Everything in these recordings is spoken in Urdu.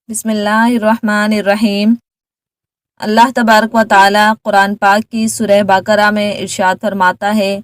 بسم اللہ الرحمن الرحیم۔ اللہ تبارک و تعالی قرآن پاک کی سورہ بقرہ میں ارشاد فرماتا ہے،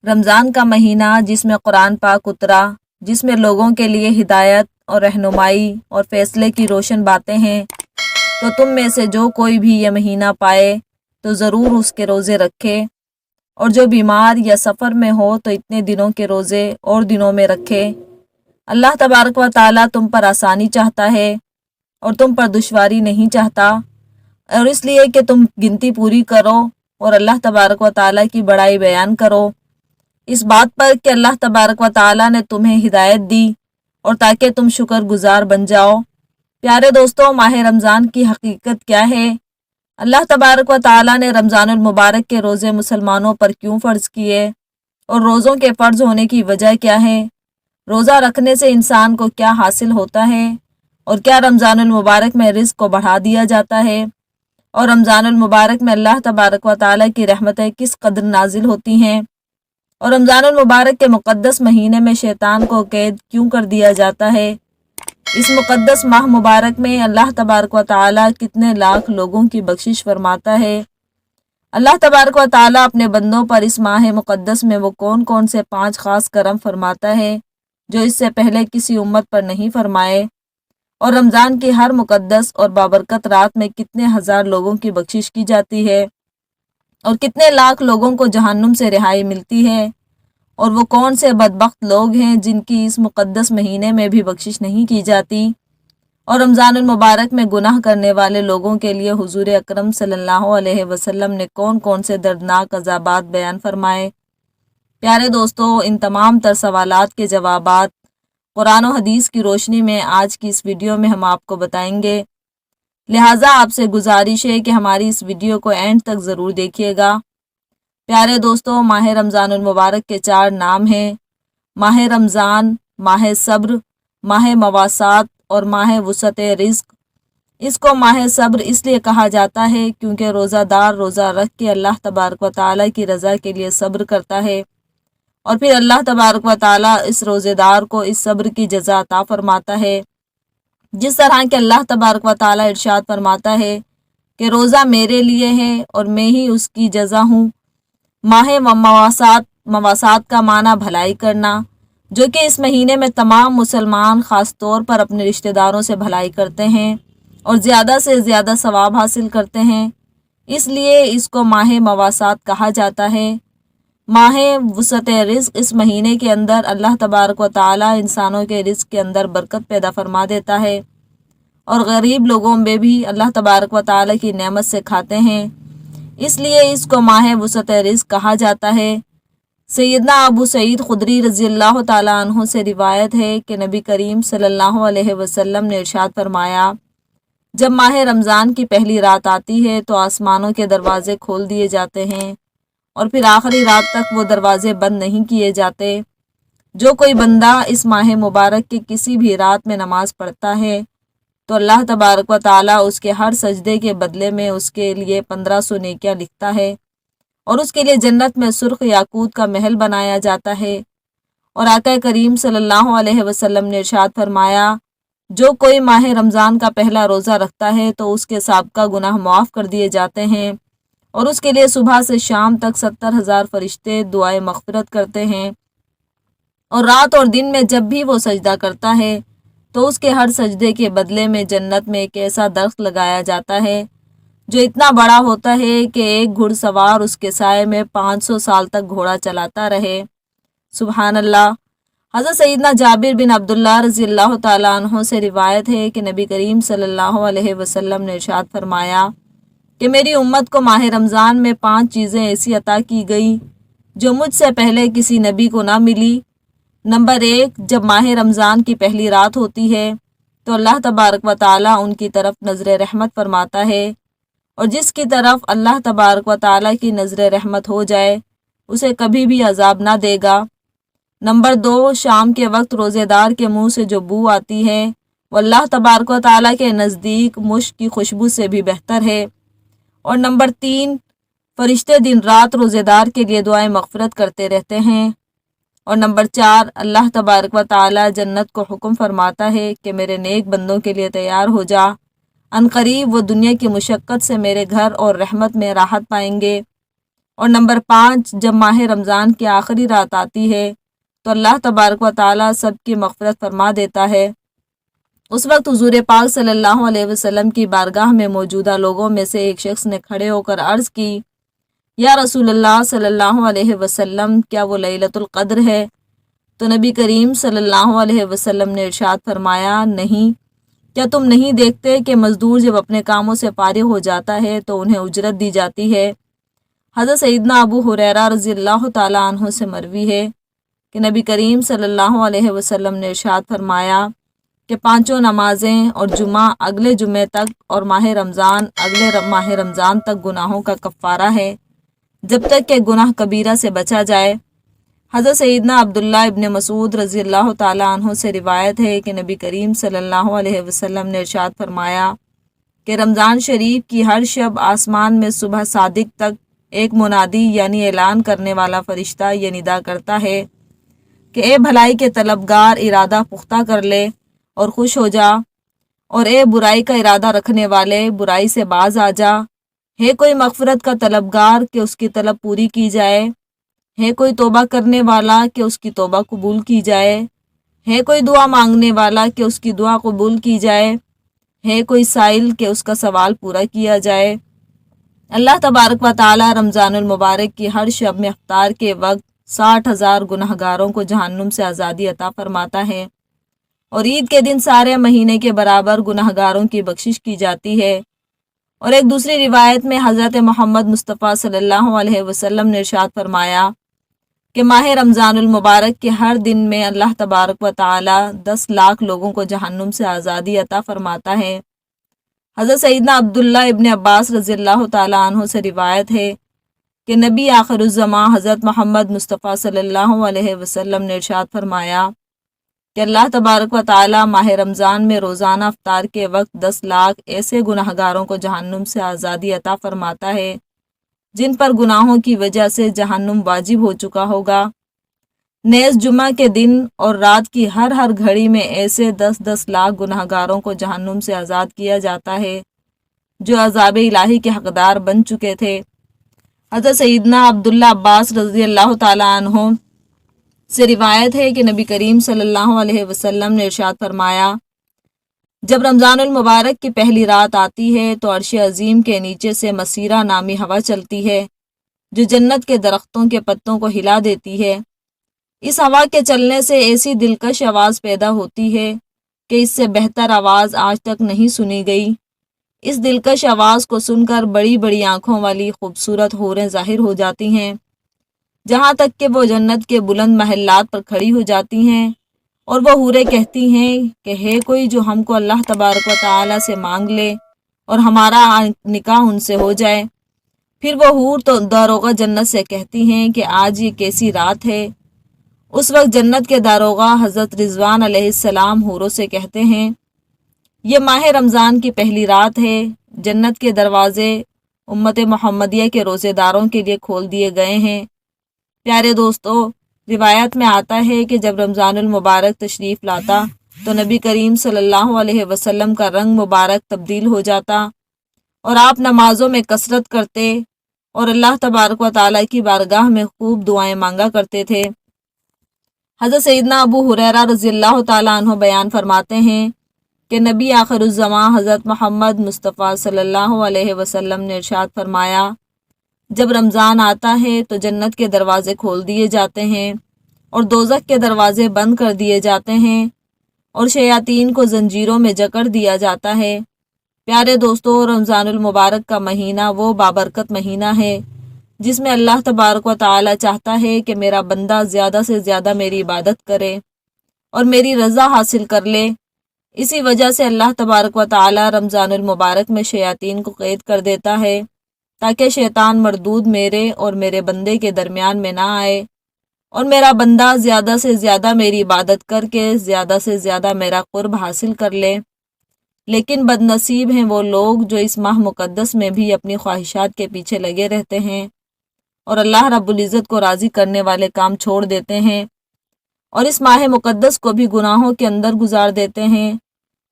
رمضان کا مہینہ جس میں قرآن پاک اترا، جس میں لوگوں کے لیے ہدایت اور رہنمائی اور فیصلے کی روشن باتیں ہیں، تو تم میں سے جو کوئی بھی یہ مہینہ پائے تو ضرور اس کے روزے رکھے، اور جو بیمار یا سفر میں ہو تو اتنے دنوں کے روزے اور دنوں میں رکھے۔ اللہ تبارک و تعالی تم پر آسانی چاہتا ہے اور تم پر دشواری نہیں چاہتا، اور اس لیے کہ تم گنتی پوری کرو اور اللہ تبارک و تعالیٰ کی بڑائی بیان کرو، اس بات پر کہ اللہ تبارک و تعالیٰ نے تمہیں ہدایت دی اور تاکہ تم شکر گزار بن جاؤ۔ پیارے دوستو، ماہ رمضان کی حقیقت کیا ہے؟ اللہ تبارک و تعالیٰ نے رمضان المبارک کے روزے مسلمانوں پر کیوں فرض کیے، اور روزوں کے فرض ہونے کی وجہ کیا ہے؟ روزہ رکھنے سے انسان کو کیا حاصل ہوتا ہے، اور کیا رمضان المبارک میں رزق کو بڑھا دیا جاتا ہے، اور رمضان المبارک میں اللہ تبارک و تعالیٰ کی رحمتیں کس قدر نازل ہوتی ہیں، اور رمضان المبارک کے مقدس مہینے میں شیطان کو قید کیوں کر دیا جاتا ہے؟ اس مقدس ماہ مبارک میں اللہ تبارک و تعالیٰ کتنے لاکھ لوگوں کی بخشش فرماتا ہے؟ اللہ تبارک و تعالیٰ اپنے بندوں پر اس ماہ مقدس میں وہ کون کون سے 5 خاص کرم فرماتا ہے جو اس سے پہلے کسی امت پر نہیں فرمائے، اور رمضان کی ہر مقدس اور بابرکت رات میں کتنے ہزار لوگوں کی بخشش کی جاتی ہے، اور کتنے لاکھ لوگوں کو جہنم سے رہائی ملتی ہے، اور وہ کون سے بدبخت لوگ ہیں جن کی اس مقدس مہینے میں بھی بخشش نہیں کی جاتی، اور رمضان المبارک میں گناہ کرنے والے لوگوں کے لیے حضور اکرم صلی اللہ علیہ وسلم نے کون کون سے دردناک عذابات بیان فرمائے۔ پیارے دوستو، ان تمام تر سوالات کے جوابات قرآن و حدیث کی روشنی میں آج کی اس ویڈیو میں ہم آپ کو بتائیں گے، لہٰذا آپ سے گزارش ہے کہ ہماری اس ویڈیو کو اینڈ تک ضرور دیکھیے گا۔ پیارے دوستو، ماہ رمضان المبارک کے 4 نام ہیں: ماہ رمضان، ماہ صبر، ماہ مواسات اور ماہ وسعت رزق۔ اس کو ماہ صبر اس لیے کہا جاتا ہے کیونکہ روزہ دار روزہ رکھ کے اللہ تبارک و تعالیٰ کی رضا کے لیے صبر کرتا ہے، اور پھر اللہ تبارک و تعالیٰ اس روزے دار کو اس صبر کی جزا عطا فرماتا ہے، جس طرح کہ اللہ تبارک و تعالیٰ ارشاد فرماتا ہے کہ روزہ میرے لیے ہے اور میں ہی اس کی جزا ہوں۔ ماہ مواسات کا معنی بھلائی کرنا، جو کہ اس مہینے میں تمام مسلمان خاص طور پر اپنے رشتہ داروں سے بھلائی کرتے ہیں اور زیادہ سے زیادہ ثواب حاصل کرتے ہیں، اس لیے اس کو ماہ مواسات کہا جاتا ہے۔ ماہ وسعت رزق، اس مہینے کے اندر اللہ تبارک و تعالیٰ انسانوں کے رزق کے اندر برکت پیدا فرما دیتا ہے، اور غریب لوگوں میں بھی اللہ تبارک و تعالیٰ کی نعمت سے کھاتے ہیں، اس لیے اس کو ماہ وسعت رزق کہا جاتا ہے۔ سیدنا ابو سعید خدری رضی اللہ تعالیٰ عنہ سے روایت ہے کہ نبی کریم صلی اللہ علیہ وسلم نے ارشاد فرمایا، جب ماہ رمضان کی پہلی رات آتی ہے تو آسمانوں کے دروازے کھول دیے جاتے ہیں، اور پھر آخری رات تک وہ دروازے بند نہیں کیے جاتے۔ جو کوئی بندہ اس ماہ مبارک کی کسی بھی رات میں نماز پڑھتا ہے تو اللہ تبارک و تعالیٰ اس کے ہر سجدے کے بدلے میں اس کے لیے 1500 نیکیاں لکھتا ہے، اور اس کے لیے جنت میں سرخ یاقوت کا محل بنایا جاتا ہے۔ اور آقا کریم صلی اللہ علیہ وسلم نے ارشاد فرمایا، جو کوئی ماہ رمضان کا پہلا روزہ رکھتا ہے تو اس کے سابقہ گناہ معاف کر دیے جاتے ہیں، اور اس کے لیے صبح سے شام تک 70,000 فرشتے دعائے مغفرت کرتے ہیں، اور رات اور دن میں جب بھی وہ سجدہ کرتا ہے تو اس کے ہر سجدے کے بدلے میں جنت میں ایک ایسا درخت لگایا جاتا ہے جو اتنا بڑا ہوتا ہے کہ ایک گھڑ سوار اس کے سائے میں 500 سال تک گھوڑا چلاتا رہے۔ سبحان اللہ۔ حضرت سیدنا جابر بن عبداللہ رضی اللہ تعالیٰ عنہ سے روایت ہے کہ نبی کریم صلی اللہ علیہ وسلم نے ارشاد فرمایا کہ میری امت کو ماہ رمضان میں 5 چیزیں ایسی عطا کی گئی جو مجھ سے پہلے کسی نبی کو نہ ملی۔ نمبر 1، جب ماہ رمضان کی پہلی رات ہوتی ہے تو اللہ تبارک و تعالیٰ ان کی طرف نظر رحمت فرماتا ہے، اور جس کی طرف اللہ تبارک و تعالیٰ کی نظر رحمت ہو جائے اسے کبھی بھی عذاب نہ دے گا۔ نمبر 2، شام کے وقت روزے دار کے منہ سے جو بو آتی ہے وہ اللہ تبارک و تعالیٰ کے نزدیک مشک کی خوشبو سے بھی بہتر ہے۔ اور نمبر 3، فرشتے دن رات روزے دار کے لیے دعائیں مغفرت کرتے رہتے ہیں۔ اور نمبر 4، اللہ تبارک و تعالی جنت کو حکم فرماتا ہے کہ میرے نیک بندوں کے لیے تیار ہو جا، ان قریب وہ دنیا کی مشقت سے میرے گھر اور رحمت میں راحت پائیں گے۔ اور نمبر 5، جب ماہ رمضان کی آخری رات آتی ہے تو اللہ تبارک و تعالی سب کی مغفرت فرما دیتا ہے۔ اس وقت حضور پاک صلی اللہ علیہ وسلم کی بارگاہ میں موجودہ لوگوں میں سے ایک شخص نے کھڑے ہو کر عرض کی، یا رسول اللہ صلی اللہ علیہ وسلم، کیا وہ لیلۃ القدر ہے؟ تو نبی کریم صلی اللہ علیہ وسلم نے ارشاد فرمایا، نہیں، کیا تم نہیں دیکھتے کہ مزدور جب اپنے کاموں سے فارغ ہو جاتا ہے تو انہیں اجرت دی جاتی ہے؟ حضرت سیدنا ابو ہریرہ رضی اللہ تعالیٰ عنہ سے مروی ہے کہ نبی کریم صلی اللہ علیہ وسلم نے ارشاد فرمایا کہ 5 نمازیں اور جمعہ اگلے جمعے تک اور ماہ رمضان اگلے ماہ رمضان تک گناہوں کا کفارہ ہے، جب تک کہ گناہ کبیرہ سے بچا جائے۔ حضرت سیدنا عبداللہ ابن مسعود رضی اللہ تعالیٰ عنہ سے روایت ہے کہ نبی کریم صلی اللہ علیہ وسلم نے ارشاد فرمایا کہ رمضان شریف کی ہر شب آسمان میں صبح صادق تک ایک منادی یعنی اعلان کرنے والا فرشتہ یہ ندا کرتا ہے کہ اے بھلائی کے طلبگار، ارادہ پختہ کر لے اور خوش ہو جا، اور اے برائی کا ارادہ رکھنے والے، برائی سے باز آ جا۔ ہے کوئی مغفرت کا طلبگار کہ اس کی طلب پوری کی جائے، ہے کوئی توبہ کرنے والا کہ اس کی توبہ قبول کی جائے، ہے کوئی دعا مانگنے والا کہ اس کی دعا قبول کی جائے، ہے کوئی سائل کہ اس کا سوال پورا کیا جائے۔ اللہ تبارک و تعالی رمضان المبارک کی ہر شب میں افطار کے وقت 60,000 گنہگاروں کو جہنم سے آزادی عطا فرماتا ہے، اور عید کے دن سارے مہینے کے برابر گنہگاروں کی بخشش کی جاتی ہے۔ اور ایک دوسری روایت میں حضرت محمد مصطفیٰ صلی اللہ علیہ وسلم نے ارشاد فرمایا کہ ماہ رمضان المبارک کے ہر دن میں اللہ تبارک و تعالی 10 لاکھ لوگوں کو جہنم سے آزادی عطا فرماتا ہے۔ حضرت سیدنا عبداللہ ابن عباس رضی اللہ تعالیٰ عنہ سے روایت ہے کہ نبی آخر الزماں حضرت محمد مصطفیٰ صلی اللہ علیہ وسلم نے ارشاد فرمایا کہ اللہ تبارک و تعالی ماہ رمضان میں روزانہ افطار کے وقت 10 لاکھ ایسے گناہگاروں کو جہنم سے آزادی عطا فرماتا ہے جن پر گناہوں کی وجہ سے جہنم واجب ہو چکا ہوگا۔ نیز جمعہ کے دن اور رات کی ہر گھڑی میں ایسے 10 لاکھ گناہگاروں کو جہنم سے آزاد کیا جاتا ہے جو عذاب الہی کے حقدار بن چکے تھے۔ حضرت سیدنا عبداللہ عباس رضی اللہ تعالیٰ عنہ سے روایت ہے کہ نبی کریم صلی اللہ علیہ وسلم نے ارشاد فرمایا، جب رمضان المبارک کی پہلی رات آتی ہے تو عرش عظیم کے نیچے سے مسیرہ نامی ہوا چلتی ہے جو جنت کے درختوں کے پتوں کو ہلا دیتی ہے۔ اس ہوا کے چلنے سے ایسی دلکش آواز پیدا ہوتی ہے کہ اس سے بہتر آواز آج تک نہیں سنی گئی۔ اس دلکش آواز کو سن کر بڑی بڑی آنکھوں والی خوبصورت حوریں ظاہر ہو جاتی ہیں، جہاں تک کہ وہ جنت کے بلند محلات پر کھڑی ہو جاتی ہیں، اور وہ حوریں کہتی ہیں کہ ہے کوئی جو ہم کو اللہ تبارک و تعالی سے مانگ لے اور ہمارا نکاح ان سے ہو جائے۔ پھر وہ حور تو داروغہ جنت سے کہتی ہیں کہ آج یہ کیسی رات ہے۔ اس وقت جنت کے داروغہ حضرت رضوان علیہ السلام حوروں سے کہتے ہیں، یہ ماہ رمضان کی پہلی رات ہے، جنت کے دروازے امت محمدیہ کے روزے داروں کے لیے کھول دیے گئے ہیں۔ پیارے دوستو، روایت میں آتا ہے کہ جب رمضان المبارک تشریف لاتا تو نبی کریم صلی اللہ علیہ وسلم کا رنگ مبارک تبدیل ہو جاتا اور آپ نمازوں میں کثرت کرتے اور اللہ تبارک و تعالیٰ کی بارگاہ میں خوب دعائیں مانگا کرتے تھے۔ حضرت سیدنا ابو ہریرہ رضی اللہ تعالیٰ عنہ بیان فرماتے ہیں کہ نبی آخر الزماں حضرت محمد مصطفیٰ صلی اللہ علیہ وسلم نے ارشاد فرمایا، جب رمضان آتا ہے تو جنت کے دروازے کھول دیے جاتے ہیں اور دوزخ کے دروازے بند کر دیے جاتے ہیں اور شیاطین کو زنجیروں میں جکڑ دیا جاتا ہے۔ پیارے دوستو، رمضان المبارک کا مہینہ وہ بابرکت مہینہ ہے جس میں اللہ تبارک و تعالی چاہتا ہے کہ میرا بندہ زیادہ سے زیادہ میری عبادت کرے اور میری رضا حاصل کر لے۔ اسی وجہ سے اللہ تبارک و تعالی رمضان المبارک میں شیاطین کو قید کر دیتا ہے تاکہ شیطان مردود میرے اور میرے بندے کے درمیان میں نہ آئے اور میرا بندہ زیادہ سے زیادہ میری عبادت کر کے زیادہ سے زیادہ میرا قرب حاصل کر لے۔ لیکن بد نصیب ہیں وہ لوگ جو اس ماہ مقدس میں بھی اپنی خواہشات کے پیچھے لگے رہتے ہیں اور اللہ رب العزت کو راضی کرنے والے کام چھوڑ دیتے ہیں اور اس ماہ مقدس کو بھی گناہوں کے اندر گزار دیتے ہیں،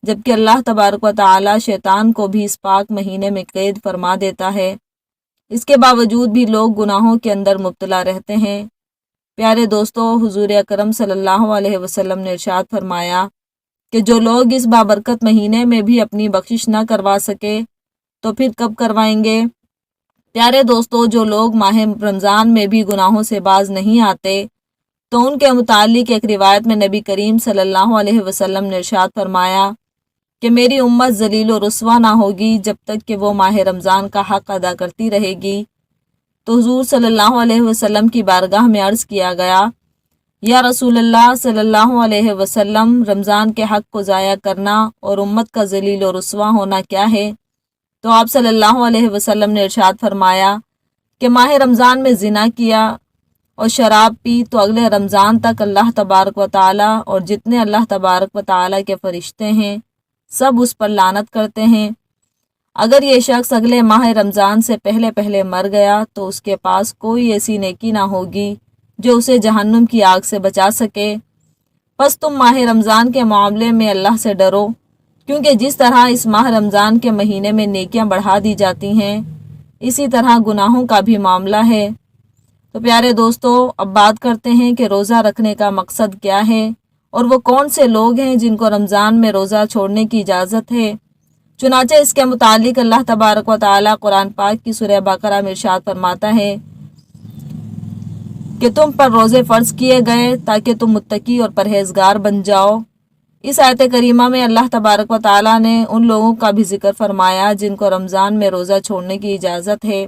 جبکہ اللہ تبارک و تعالی شیطان کو بھی اس پاک مہینے میں قید فرما دیتا ہے۔ اس کے باوجود بھی لوگ گناہوں کے اندر مبتلا رہتے ہیں۔ پیارے دوستو، حضور اکرم صلی اللہ علیہ وسلم نے ارشاد فرمایا کہ جو لوگ اس بابرکت مہینے میں بھی اپنی بخشش نہ کروا سکے تو پھر کب کروائیں گے؟ پیارے دوستو، جو لوگ ماہ رمضان میں بھی گناہوں سے باز نہیں آتے تو ان کے متعلق ایک روایت میں نبی کریم صلی اللہ علیہ وسلم نے ارشاد فرمایا کہ میری امت ذلیل و رسوا نہ ہوگی جب تک کہ وہ ماہ رمضان کا حق ادا کرتی رہے گی۔ تو حضور صلی اللہ علیہ وسلم کی بارگاہ میں عرض کیا گیا، یا رسول اللہ صلی اللہ علیہ وسلم، رمضان کے حق کو ضائع کرنا اور امت کا ذلیل و رسوا ہونا کیا ہے؟ تو آپ صلی اللہ علیہ وسلم نے ارشاد فرمایا کہ ماہ رمضان میں زنا کیا اور شراب پی تو اگلے رمضان تک اللہ تبارک و تعالی اور جتنے اللہ تبارک و تعالی کے فرشتے ہیں سب اس پر لعنت کرتے ہیں۔ اگر یہ شخص اگلے ماہ رمضان سے پہلے مر گیا تو اس کے پاس کوئی ایسی نیکی نہ ہوگی جو اسے جہنم کی آگ سے بچا سکے۔ پس تم ماہ رمضان کے معاملے میں اللہ سے ڈرو، کیونکہ جس طرح اس ماہ رمضان کے مہینے میں نیکیاں بڑھا دی جاتی ہیں، اسی طرح گناہوں کا بھی معاملہ ہے۔ تو پیارے دوستو، اب بات کرتے ہیں کہ روزہ رکھنے کا مقصد کیا ہے اور وہ کون سے لوگ ہیں جن کو رمضان میں روزہ چھوڑنے کی اجازت ہے۔ چنانچہ اس کے متعلق اللہ تبارک و تعالی قرآن پاک کی سورہ بقرہ میں ارشاد فرماتا ہے کہ تم پر روزے فرض کیے گئے تاکہ تم متقی اور پرہیزگار بن جاؤ۔ اس آیت کریمہ میں اللہ تبارک و تعالی نے ان لوگوں کا بھی ذکر فرمایا جن کو رمضان میں روزہ چھوڑنے کی اجازت ہے۔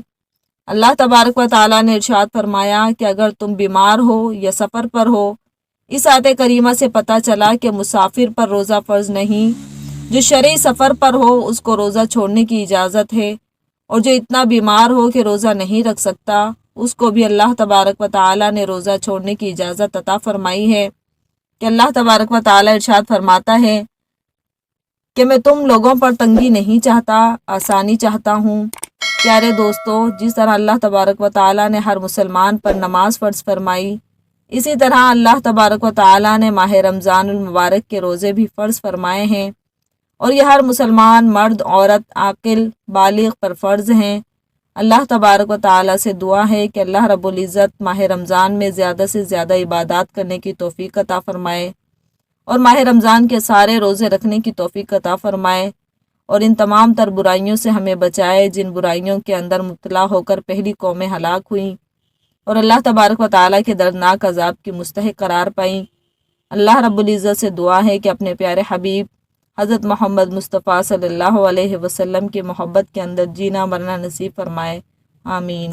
اللہ تبارک و تعالی نے ارشاد فرمایا کہ اگر تم بیمار ہو یا سفر پر ہو، اس آیت کریمہ سے پتہ چلا کہ مسافر پر روزہ فرض نہیں، جو شرعی سفر پر ہو اس کو روزہ چھوڑنے کی اجازت ہے، اور جو اتنا بیمار ہو کہ روزہ نہیں رکھ سکتا اس کو بھی اللہ تبارک و تعالی نے روزہ چھوڑنے کی اجازت عطا فرمائی ہے۔ کہ اللہ تبارک و تعالی ارشاد فرماتا ہے کہ میں تم لوگوں پر تنگی نہیں چاہتا، آسانی چاہتا ہوں۔ پیارے دوستو، جس طرح اللہ تبارک و تعالی نے ہر مسلمان پر نماز فرض فرمائی، اسی طرح اللہ تبارک و تعالی نے ماہ رمضان المبارک کے روزے بھی فرض فرمائے ہیں، اور یہ ہر مسلمان مرد، عورت، عاقل، بالغ پر فرض ہیں۔ اللہ تبارک و تعالی سے دعا ہے کہ اللہ رب العزت ماہ رمضان میں زیادہ سے زیادہ عبادات کرنے کی توفیق عطا فرمائے، اور ماہ رمضان کے سارے روزے رکھنے کی توفیق عطا فرمائے، اور ان تمام تر برائیوں سے ہمیں بچائے جن برائیوں کے اندر مبتلا ہو کر پہلی قومیں ہلاک ہوئیں اور اللہ تبارک و تعالی کے دردناک عذاب کی مستحق قرار پائیں۔ اللہ رب العزت سے دعا ہے کہ اپنے پیارے حبیب حضرت محمد مصطفیٰ صلی اللہ علیہ وسلم کی محبت کے اندر جینا مرنا نصیب فرمائے، آمین۔